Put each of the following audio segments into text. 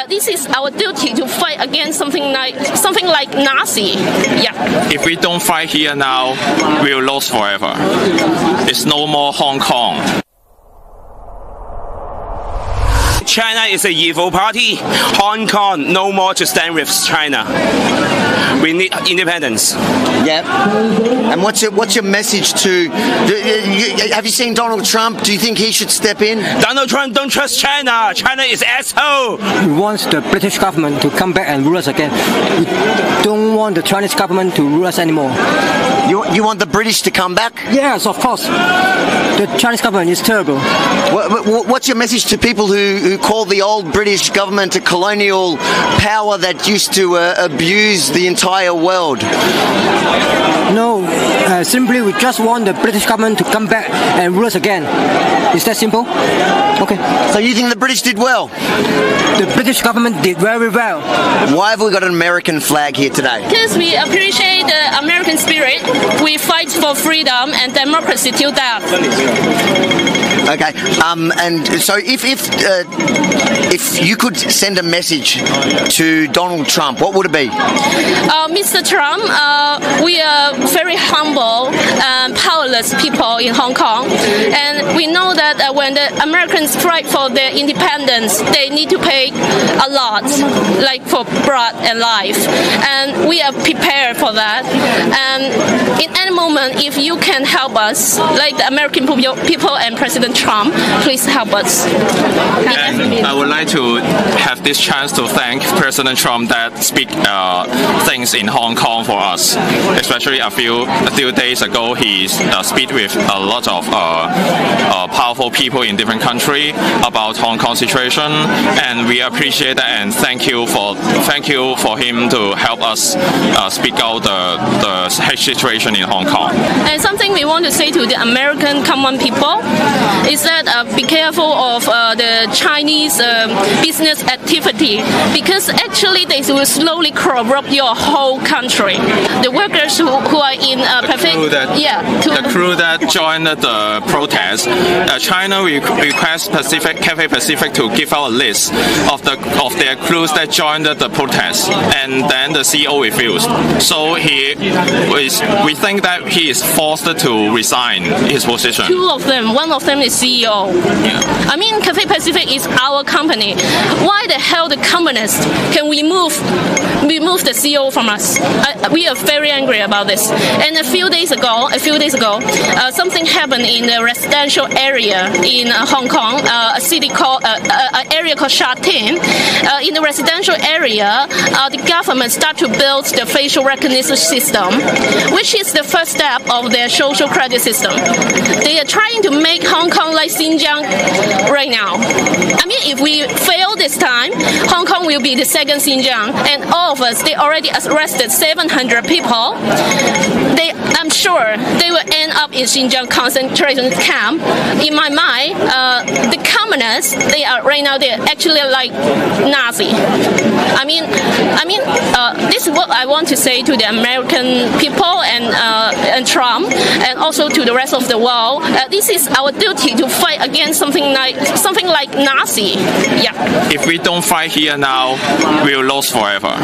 This is our duty to fight against something like Nazi. Yeah. If we don't fight here now, we'll lose forever. It's no more Hong Kong. China is an evil party. Hong Kong no more to stand with China. We need independence. Yep. And what's your message to? Have you seen Donald Trump? Do you think he should step in? Donald Trump don't trust China. China is asshole. We want the British government to come back and rule us again. We don't want the Chinese government to rule us anymore. You want the British to come back? Yes, of course. The Chinese government is terrible. What's your message to people who call the old British government a colonial power that used to abuse the entire world? No, simply we just want the British government to come back and rule us again. Is that simple? Okay. So you think the British did well? The British government did very well. Why have we got an American flag here today? Because we appreciate the American spirit. We fight for freedom and democracy till death. Okay, and so if you could send a message to Donald Trump, what would it be? Mr. Trump, we are very humble and powerless people in Hong Kong, and we know that when the Americans fight for their independence, they need to pay a lot, like for blood and life, and we are prepared for that. And in any moment, if you can help us, like the American people and President Trump, please help us. And I would like to have this chance to thank President Trump that speak things in Hong Kong for us. Especially a few days ago, he speak with a lot of powerful people in different countries about Hong Kong situation, and we appreciate that and thank you for him to help us speak out the situation in Hong Kong. And something we want to say to the American common people is that be careful of the Chinese business activity, because actually they will slowly corrupt your whole country. The workers who are in the crew that joined the protest, China request Cathay Pacific to give out a list of their crews that joined the protest, and then the CEO refused. So we think that he is forced to resign his position. Two of them. One of them is CEO. Yeah. I mean, Cathay Pacific is our company. Why the hell the communists can remove the CEO from us? We are very angry about this. And a few days ago, something happened in the residential area in Hong Kong, an area called Sha Tin. In the residential area, the government started to build the facial recognition system, which is the first step of their social credit system. They are trying to make Hong Kong like Xinjiang right now. I mean, if we fail this time, Hong Kong will be the second Xinjiang, and all of us, they already arrested 700 people. I'm sure they will end up in Xinjiang concentration camp. In my mind, the communists, they're actually like Nazi. I mean, this is what I want to say to the American people and Trump, and also to the rest of the world. This is our duty to fight against something like Nazi. Yeah. If we don't fight here now, we'll lose forever.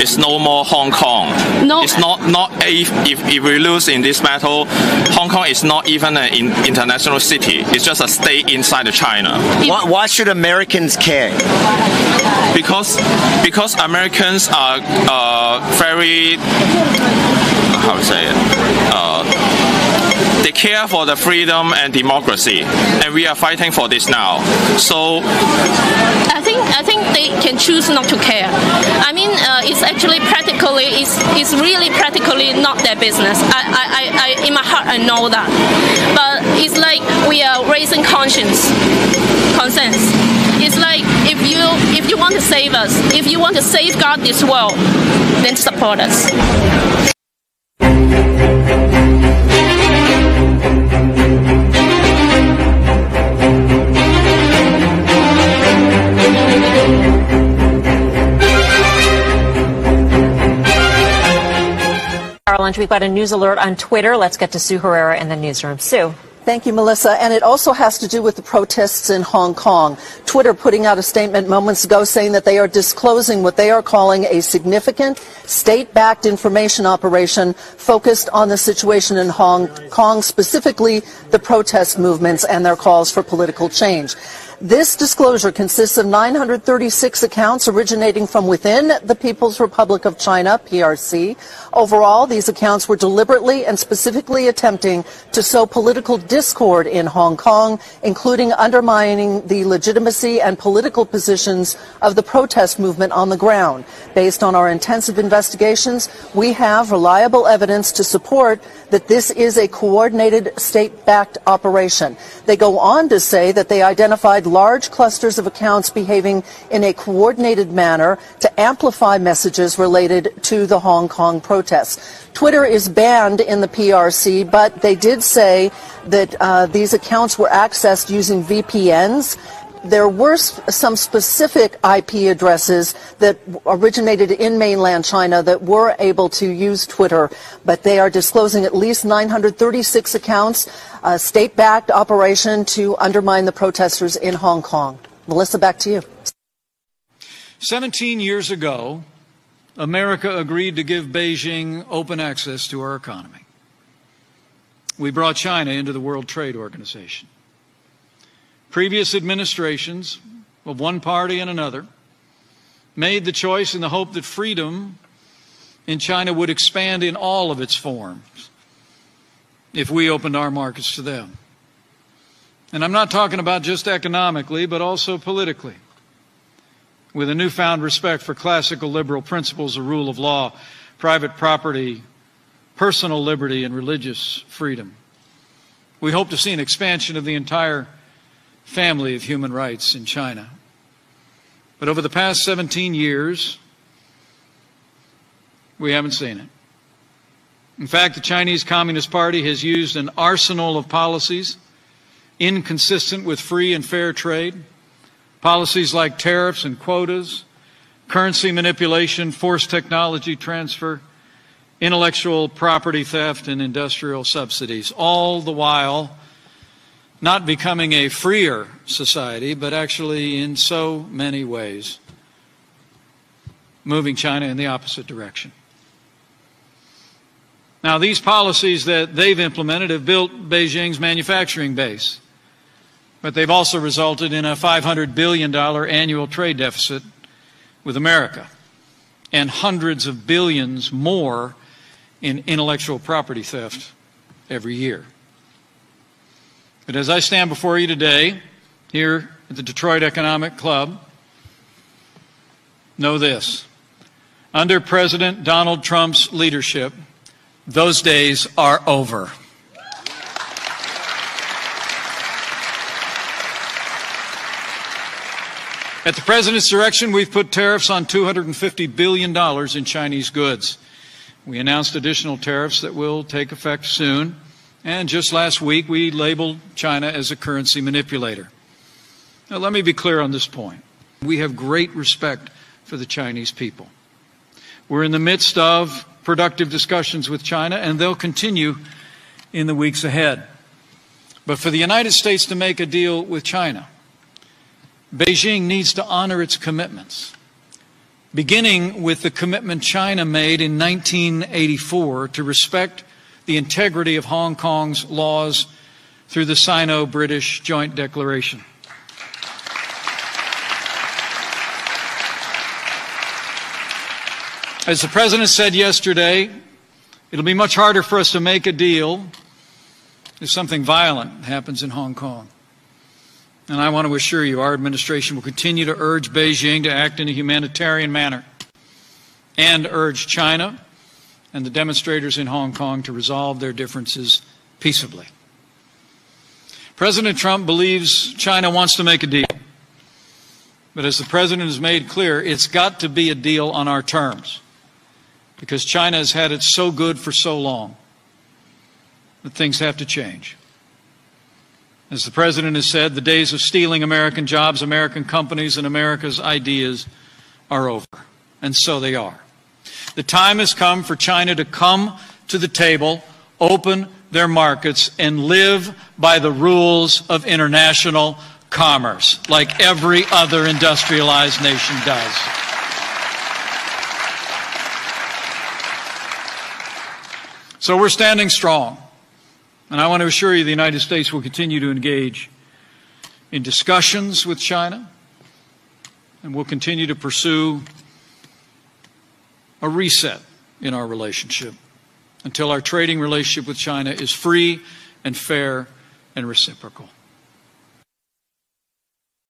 It's no more Hong Kong. No. It's not if we lose in this battle, Hong Kong is not even an international city. It's just a state inside of China. Why should Americans care? Because Americans are very, how to say it, they care for the freedom and democracy, and we are fighting for this now. So I think they can choose not to care. I mean, it's actually it's really practically not their business. I in my heart I know that, but it's like we are raising conscience. It's like if you want to save us, if you want to safeguard this world, then support us. Our lunch, we've got a news alert on Twitter. Let's get to Sue Herrera in the newsroom. Sue. Thank you, Melissa. And it also has to do with the protests in Hong Kong. Twitter putting out a statement moments ago saying that they are disclosing what they are calling a significant state-backed information operation focused on the situation in Hong Kong, specifically the protest movements and their calls for political change. This disclosure consists of 936 accounts originating from within the People's Republic of China, PRC. Overall, these accounts were deliberately and specifically attempting to sow political discord in Hong Kong, including undermining the legitimacy and political positions of the protest movement on the ground. Based on our intensive investigations, we have reliable evidence to support that this is a coordinated state-backed operation. They go on to say that they identified large clusters of accounts behaving in a coordinated manner to amplify messages related to the Hong Kong protests. Twitter is banned in the PRC, but they did say that these accounts were accessed using VPNs. There were some specific IP addresses that originated in mainland China that were able to use Twitter, but they are disclosing at least 936 accounts, a state-backed operation to undermine the protesters in Hong Kong. Melissa, back to you. 17 years ago, America agreed to give Beijing open access to our economy. We brought China into the World Trade Organization. Previous administrations of one party and another made the choice in the hope that freedom in China would expand in all of its forms if we opened our markets to them. And I'm not talking about just economically, but also politically, with a newfound respect for classical liberal principles of rule of law, private property, personal liberty, and religious freedom. We hope to see an expansion of the entire family of human rights in China. But over the past 17 years, we haven't seen it. In fact, the Chinese Communist Party has used an arsenal of policies inconsistent with free and fair trade, policies like tariffs and quotas, currency manipulation, forced technology transfer, intellectual property theft, and industrial subsidies, all the while not becoming a freer society, but actually in so many ways moving China in the opposite direction. Now, these policies that they've implemented have built Beijing's manufacturing base, but they've also resulted in a $500 billion annual trade deficit with America and hundreds of billions more in intellectual property theft every year. But as I stand before you today, here at the Detroit Economic Club, know this: under President Donald Trump's leadership, those days are over. At the President's direction, we've put tariffs on $250 billion in Chinese goods. We announced additional tariffs that will take effect soon. And just last week, we labeled China as a currency manipulator. Now, let me be clear on this point. We have great respect for the Chinese people. We're in the midst of productive discussions with China, and they'll continue in the weeks ahead. But for the United States to make a deal with China, Beijing needs to honor its commitments, beginning with the commitment China made in 1984 to respect the integrity of Hong Kong's laws through the Sino-British Joint Declaration. As the President said yesterday, it'll be much harder for us to make a deal if something violent happens in Hong Kong. And I want to assure you, our administration will continue to urge Beijing to act in a humanitarian manner and urge China and the demonstrators in Hong Kong to resolve their differences peaceably. President Trump believes China wants to make a deal. But as the President has made clear, it's got to be a deal on our terms, because China has had it so good for so long that things have to change. As the President has said, the days of stealing American jobs, American companies, and America's ideas are over. And so they are. The time has come for China to come to the table, open their markets and live by the rules of international commerce, like every other industrialized nation does. So we're standing strong, and I want to assure you the United States will continue to engage in discussions with China, and we'll continue to pursue a reset in our relationship until our trading relationship with China is free and fair and reciprocal.